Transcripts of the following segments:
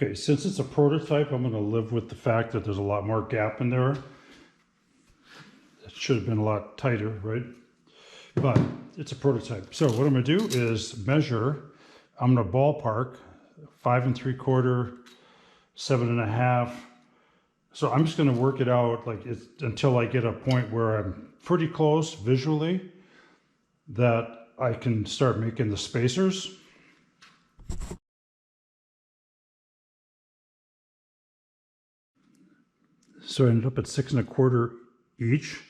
Okay, since it's a prototype, I'm going to live with the fact that there's a lot more gap in there. It should have been a lot tighter, right? But it's a prototype. So what I'm going to do is measure. I'm going to ballpark 5 3/4, 7 1/2. So I'm just going to work it out like until I get a point where I'm pretty close visually that I can start making the spacers. So I ended up at 6 1/4 each,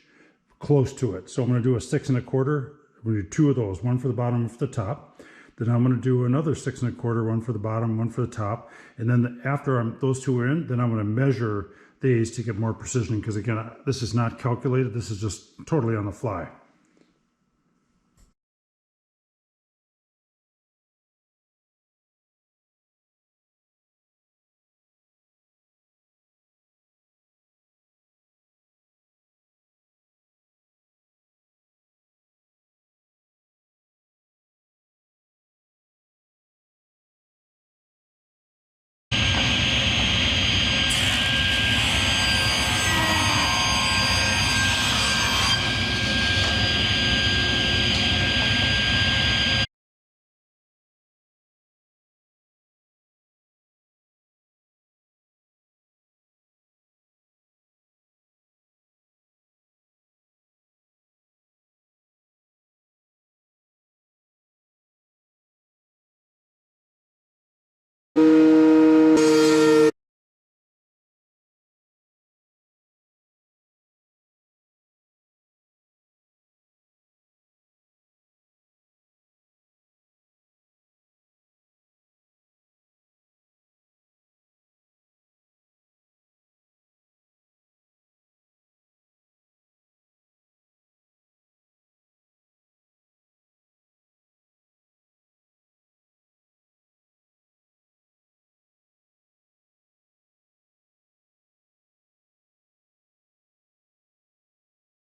close to it. So I'm going to do a 6 1/4. I'm going to do 2 of those, one for the bottom, one for the top. Then I'm going to do another 6 1/4, one for the bottom, one for the top. And then after those two are in, then I'm going to measure these to get more precision, because again, this is not calculated. This is just totally on the fly.